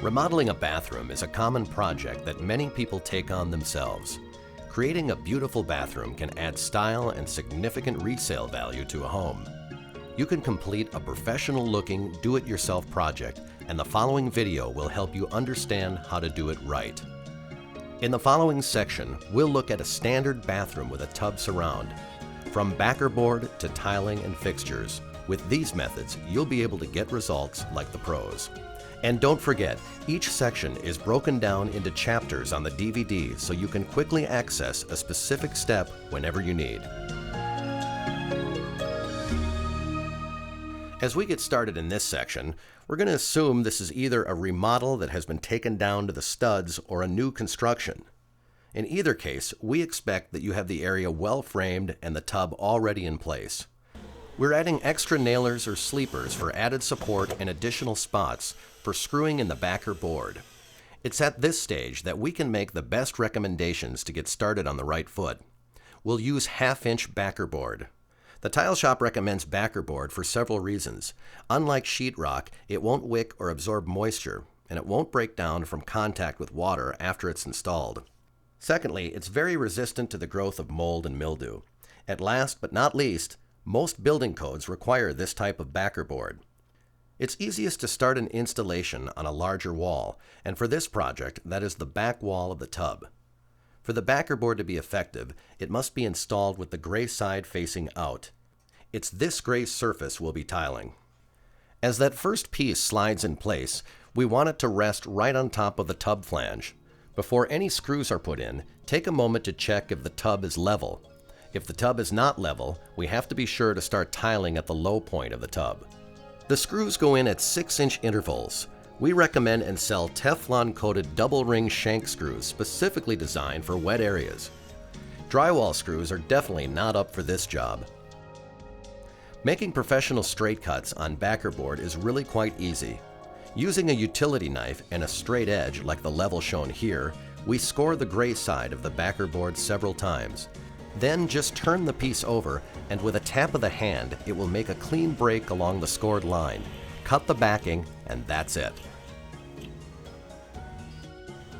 Remodeling a bathroom is a common project that many people take on themselves. Creating a beautiful bathroom can add style and significant resale value to a home. You can complete a professional-looking, do-it-yourself project, and the following video will help you understand how to do it right. In the following section, we'll look at a standard bathroom with a tub surround. From backer board to tiling and fixtures, with these methods, you'll be able to get results like the pros. And don't forget, each section is broken down into chapters on the DVD so you can quickly access a specific step whenever you need. As we get started in this section, we're going to assume this is either a remodel that has been taken down to the studs or a new construction. In either case, we expect that you have the area well framed and the tub already in place. We're adding extra nailers or sleepers for added support and additional spots for screwing in the backer board. It's at this stage that we can make the best recommendations to get started on the right foot. We'll use 1/2-inch backer board. The Tile Shop recommends backer board for several reasons. Unlike sheetrock, it won't wick or absorb moisture, and it won't break down from contact with water after it's installed. Secondly, it's very resistant to the growth of mold and mildew. At last but not least, most building codes require this type of backer board. It's easiest to start an installation on a larger wall, and for this project, that is the back wall of the tub. For the backer board to be effective, it must be installed with the gray side facing out. It's this gray surface we'll be tiling. As that first piece slides in place, we want it to rest right on top of the tub flange. Before any screws are put in, take a moment to check if the tub is level. If the tub is not level, we have to be sure to start tiling at the low point of the tub. The screws go in at 6-inch intervals. We recommend and sell Teflon-coated double-ring shank screws specifically designed for wet areas. Drywall screws are definitely not up for this job. Making professional straight cuts on backer board is really quite easy. Using a utility knife and a straight edge like the level shown here, we score the gray side of the backer board several times. Then just turn the piece over, and with a tap of the hand, it will make a clean break along the scored line. Cut the backing, and that's it.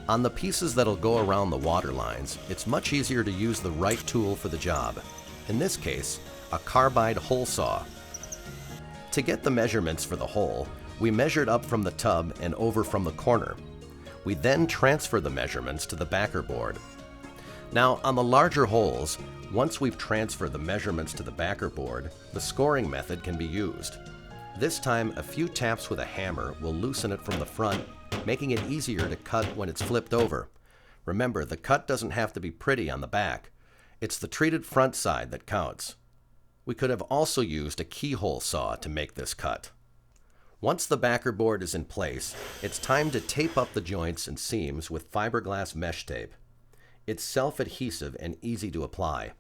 On the pieces that'll go around the water lines, it's much easier to use the right tool for the job. In this case, a carbide hole saw. To get the measurements for the hole, we measured up from the tub and over from the corner. We then transfer the measurements to the backer board. Now, on the larger holes, once we've transferred the measurements to the backer board, the scoring method can be used. This time, a few taps with a hammer will loosen it from the front, making it easier to cut when it's flipped over. Remember, the cut doesn't have to be pretty on the back. It's the treated front side that counts. We could have also used a keyhole saw to make this cut. Once the backer board is in place, it's time to tape up the joints and seams with fiberglass mesh tape. It's self-adhesive and easy to apply.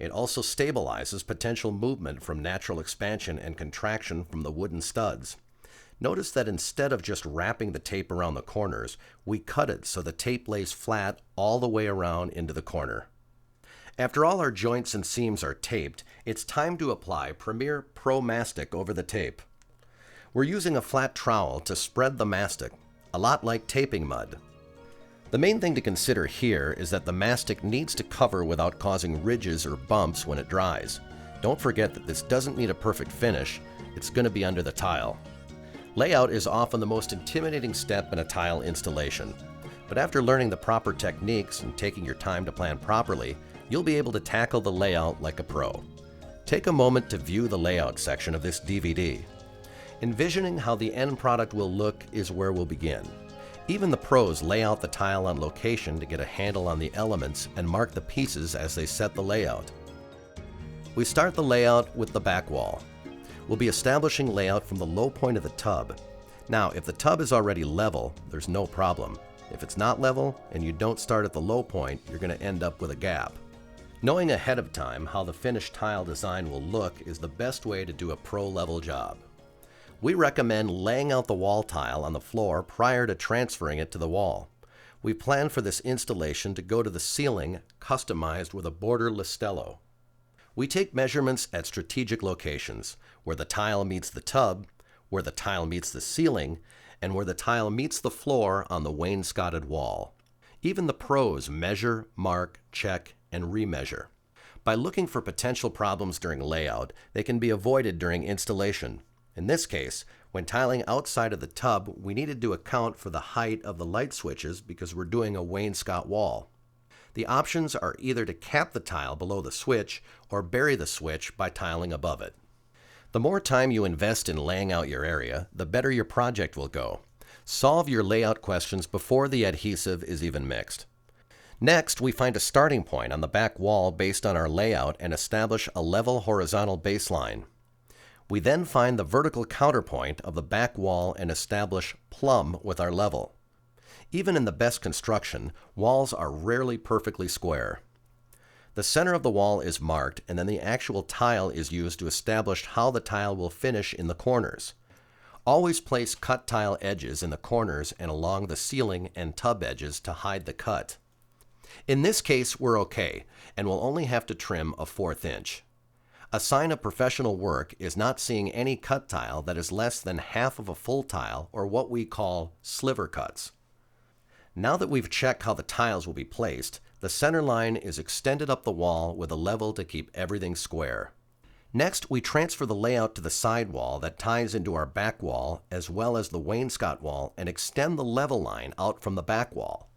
It also stabilizes potential movement from natural expansion and contraction from the wooden studs. Notice that instead of just wrapping the tape around the corners, we cut it so the tape lays flat all the way around into the corner. After all our joints and seams are taped, it's time to apply Premier Pro Mastic over the tape. We're using a flat trowel to spread the mastic, a lot like taping mud. The main thing to consider here is that the mastic needs to cover without causing ridges or bumps when it dries. Don't forget that this doesn't need a perfect finish, it's going to be under the tile. Layout is often the most intimidating step in a tile installation, but after learning the proper techniques and taking your time to plan properly, you'll be able to tackle the layout like a pro. Take a moment to view the layout section of this DVD. Envisioning how the end product will look is where we'll begin. Even the pros lay out the tile on location to get a handle on the elements and mark the pieces as they set the layout. We start the layout with the back wall. We'll be establishing layout from the low point of the tub. Now, if the tub is already level, there's no problem. If it's not level and you don't start at the low point, you're going to end up with a gap. Knowing ahead of time how the finished tile design will look is the best way to do a pro-level job. We recommend laying out the wall tile on the floor prior to transferring it to the wall. We plan for this installation to go to the ceiling customized with a border listello. We take measurements at strategic locations, where the tile meets the tub, where the tile meets the ceiling, and where the tile meets the floor on the wainscoted wall. Even the pros measure, mark, check, and remeasure. By looking for potential problems during layout, they can be avoided during installation. In this case, when tiling outside of the tub, we needed to account for the height of the light switches because we're doing a wainscot wall. The options are either to cap the tile below the switch or bury the switch by tiling above it. The more time you invest in laying out your area, the better your project will go. Solve your layout questions before the adhesive is even mixed. Next, we find a starting point on the back wall based on our layout and establish a level horizontal baseline. We then find the vertical counterpoint of the back wall and establish plumb with our level. Even in the best construction, walls are rarely perfectly square. The center of the wall is marked, and then the actual tile is used to establish how the tile will finish in the corners. Always place cut tile edges in the corners and along the ceiling and tub edges to hide the cut. In this case, we're okay, and we'll only have to trim a 1/4 inch. A sign of professional work is not seeing any cut tile that is less than half of a full tile, or what we call sliver cuts. Now that we've checked how the tiles will be placed, the center line is extended up the wall with a level to keep everything square. Next, we transfer the layout to the side wall that ties into our back wall as well as the wainscot wall and extend the level line out from the back wall.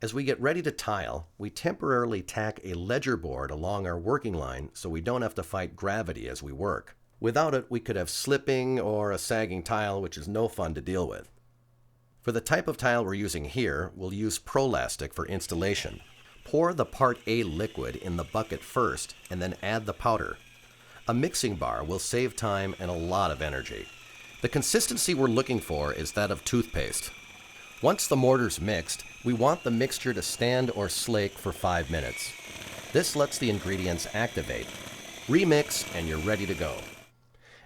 As we get ready to tile, we temporarily tack a ledger board along our working line so we don't have to fight gravity as we work. Without it, we could have slipping or a sagging tile, which is no fun to deal with. For the type of tile we're using here, we'll use Prolastic for installation. Pour the Part A liquid in the bucket first and then add the powder. A mixing bar will save time and a lot of energy. The consistency we're looking for is that of toothpaste. Once the mortar's mixed, we want the mixture to stand or slake for 5 minutes. This lets the ingredients activate. Remix and you're ready to go.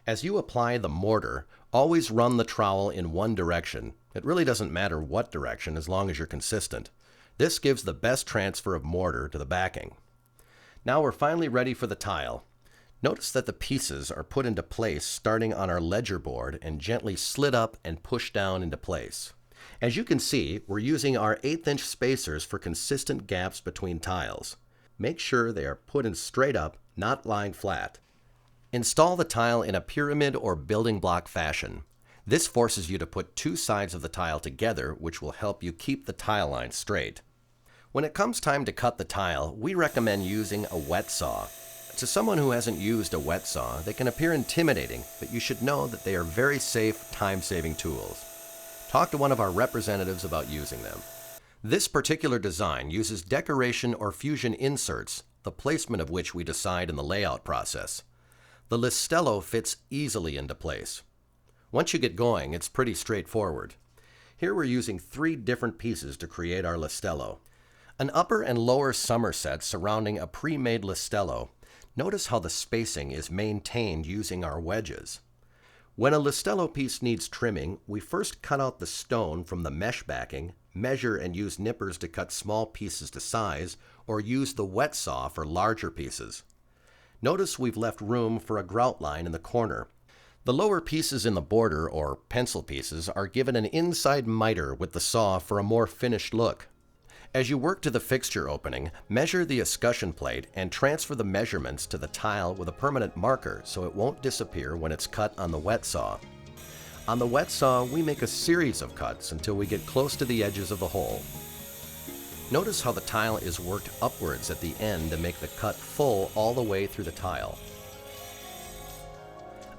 As you apply the mortar, always run the trowel in one direction. It really doesn't matter what direction as long as you're consistent. This gives the best transfer of mortar to the backing. Now we're finally ready for the tile. Notice that the pieces are put into place starting on our ledger board and gently slid up and pushed down into place. As you can see, we're using our 1/8 inch spacers for consistent gaps between tiles. Make sure they are put in straight up, not lying flat. Install the tile in a pyramid or building block fashion. This forces you to put 2 sides of the tile together, which will help you keep the tile line straight. When it comes time to cut the tile, we recommend using a wet saw. To someone who hasn't used a wet saw, they can appear intimidating, but you should know that they are very safe, time-saving tools. Talk to one of our representatives about using them. This particular design uses decoration or fusion inserts, the placement of which we decide in the layout process. The Listello fits easily into place. Once you get going, it's pretty straightforward. Here we're using 3 different pieces to create our Listello. An upper and lower somerset surrounding a pre-made Listello. Notice how the spacing is maintained using our wedges. When a Listello piece needs trimming, we first cut out the stone from the mesh backing, measure and use nippers to cut small pieces to size, or use the wet saw for larger pieces. Notice we've left room for a grout line in the corner. The lower pieces in the border, or pencil pieces, are given an inside miter with the saw for a more finished look. As you work to the fixture opening, measure the escutcheon plate and transfer the measurements to the tile with a permanent marker so it won't disappear when it's cut on the wet saw. On the wet saw, we make a series of cuts until we get close to the edges of the hole. Notice how the tile is worked upwards at the end to make the cut full all the way through the tile.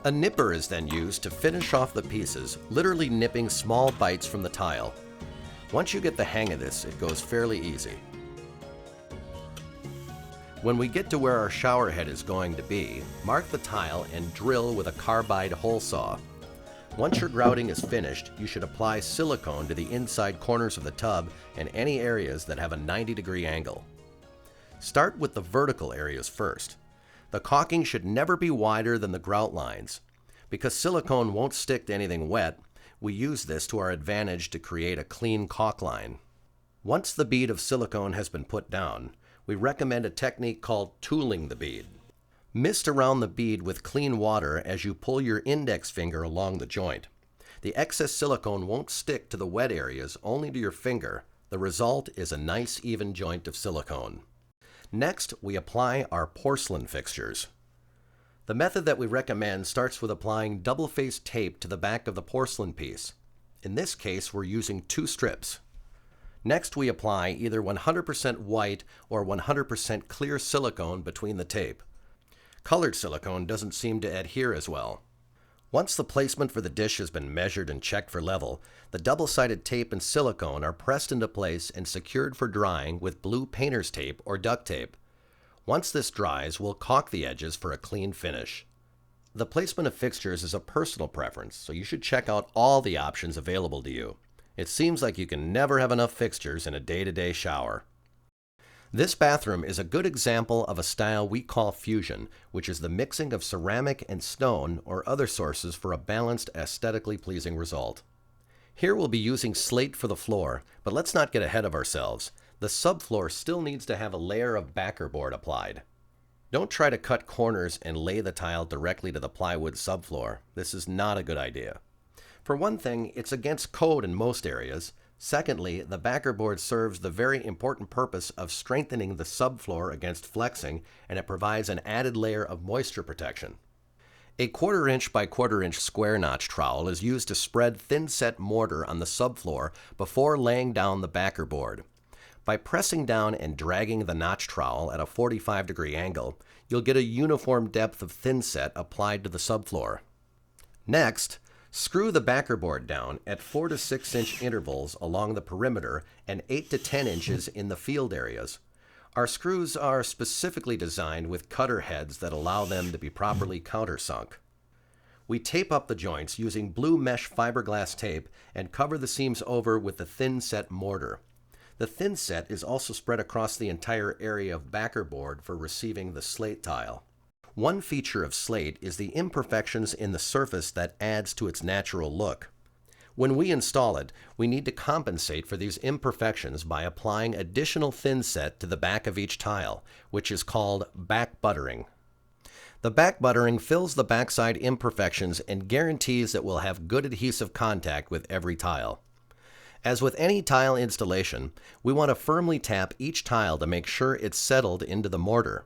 A nipper is then used to finish off the pieces, literally nipping small bites from the tile. Once you get the hang of this, it goes fairly easy. When we get to where our shower head is going to be, mark the tile and drill with a carbide hole saw. Once your grouting is finished, you should apply silicone to the inside corners of the tub and any areas that have a 90-degree angle. Start with the vertical areas first. The caulking should never be wider than the grout lines. Because silicone won't stick to anything wet, we use this to our advantage to create a clean caulk line. Once the bead of silicone has been put down, we recommend a technique called tooling the bead. Mist around the bead with clean water as you pull your index finger along the joint. The excess silicone won't stick to the wet areas, only to your finger. The result is a nice even joint of silicone. Next, we apply our porcelain fixtures. The method that we recommend starts with applying double-faced tape to the back of the porcelain piece. In this case, we're using 2 strips. Next, we apply either 100% white or 100% clear silicone between the tape. Colored silicone doesn't seem to adhere as well. Once the placement for the dish has been measured and checked for level, the double-sided tape and silicone are pressed into place and secured for drying with blue painter's tape or duct tape. Once this dries, we'll caulk the edges for a clean finish. The placement of fixtures is a personal preference, so you should check out all the options available to you. It seems like you can never have enough fixtures in a day-to-day shower. This bathroom is a good example of a style we call fusion, which is the mixing of ceramic and stone or other sources for a balanced, aesthetically pleasing result. Here we'll be using slate for the floor, but let's not get ahead of ourselves. The subfloor still needs to have a layer of backer board applied. Don't try to cut corners and lay the tile directly to the plywood subfloor. This is not a good idea. For one thing, it's against code in most areas. Secondly, the backer board serves the very important purpose of strengthening the subfloor against flexing, and it provides an added layer of moisture protection. A 1/4 inch by 1/4 inch square notch trowel is used to spread thin-set mortar on the subfloor before laying down the backer board. By pressing down and dragging the notch trowel at a 45-degree angle, you'll get a uniform depth of thin-set applied to the subfloor. Next, screw the backer board down at 4 to 6 inch intervals along the perimeter and 8 to 10 inches in the field areas. Our screws are specifically designed with cutter heads that allow them to be properly countersunk. We tape up the joints using blue mesh fiberglass tape and cover the seams over with the thin-set mortar. The thin set is also spread across the entire area of backer board for receiving the slate tile. One feature of slate is the imperfections in the surface that adds to its natural look. When we install it, we need to compensate for these imperfections by applying additional thin set to the back of each tile, which is called back buttering. The back buttering fills the backside imperfections and guarantees that we'll have good adhesive contact with every tile. As with any tile installation, we want to firmly tap each tile to make sure it's settled into the mortar.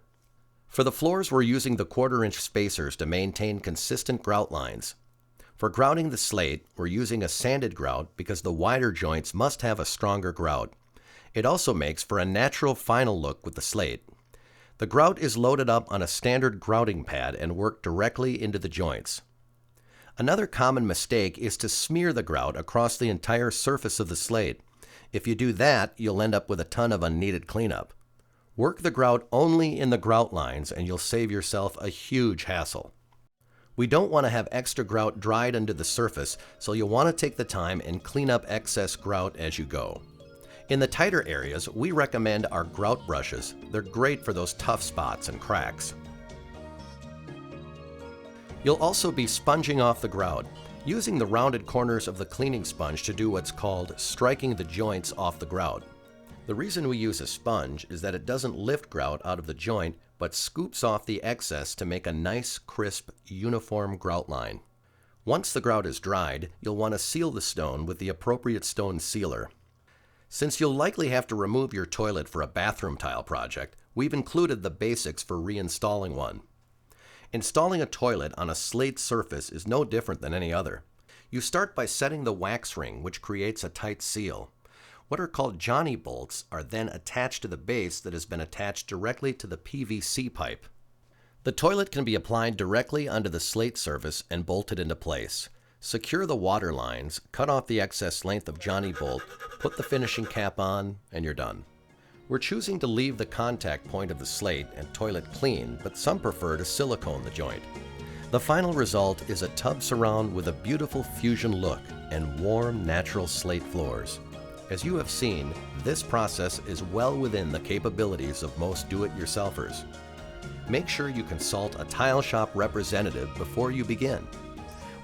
For the floors, we're using the 1/4 inch spacers to maintain consistent grout lines. For grouting the slate, we're using a sanded grout because the wider joints must have a stronger grout. It also makes for a natural final look with the slate. The grout is loaded up on a standard grouting pad and worked directly into the joints. Another common mistake is to smear the grout across the entire surface of the slate. If you do that, you'll end up with a ton of unneeded cleanup. Work the grout only in the grout lines and you'll save yourself a huge hassle. We don't want to have extra grout dried under the surface, so you'll want to take the time and clean up excess grout as you go. In the tighter areas, we recommend our grout brushes. They're great for those tough spots and cracks. You'll also be sponging off the grout, using the rounded corners of the cleaning sponge to do what's called striking the joints off the grout. The reason we use a sponge is that it doesn't lift grout out of the joint, but scoops off the excess to make a nice, crisp, uniform grout line. Once the grout is dried, you'll want to seal the stone with the appropriate stone sealer. Since you'll likely have to remove your toilet for a bathroom tile project, we've included the basics for reinstalling one. Installing a toilet on a slate surface is no different than any other. You start by setting the wax ring, which creates a tight seal. What are called Johnny bolts are then attached to the base that has been attached directly to the PVC pipe. The toilet can be applied directly onto the slate surface and bolted into place. Secure the water lines, cut off the excess length of Johnny bolt, put the finishing cap on, and you're done. We're choosing to leave the contact point of the slate and toilet clean, but some prefer to silicone the joint. The final result is a tub surround with a beautiful fusion look and warm, natural slate floors. As you have seen, this process is well within the capabilities of most do-it-yourselfers. Make sure you consult a tile shop representative before you begin.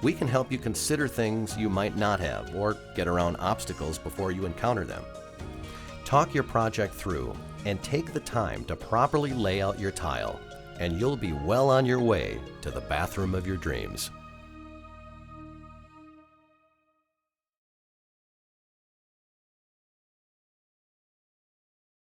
We can help you consider things you might not have or get around obstacles before you encounter them. Talk your project through and take the time to properly lay out your tile, and you'll be well on your way to the bathroom of your dreams.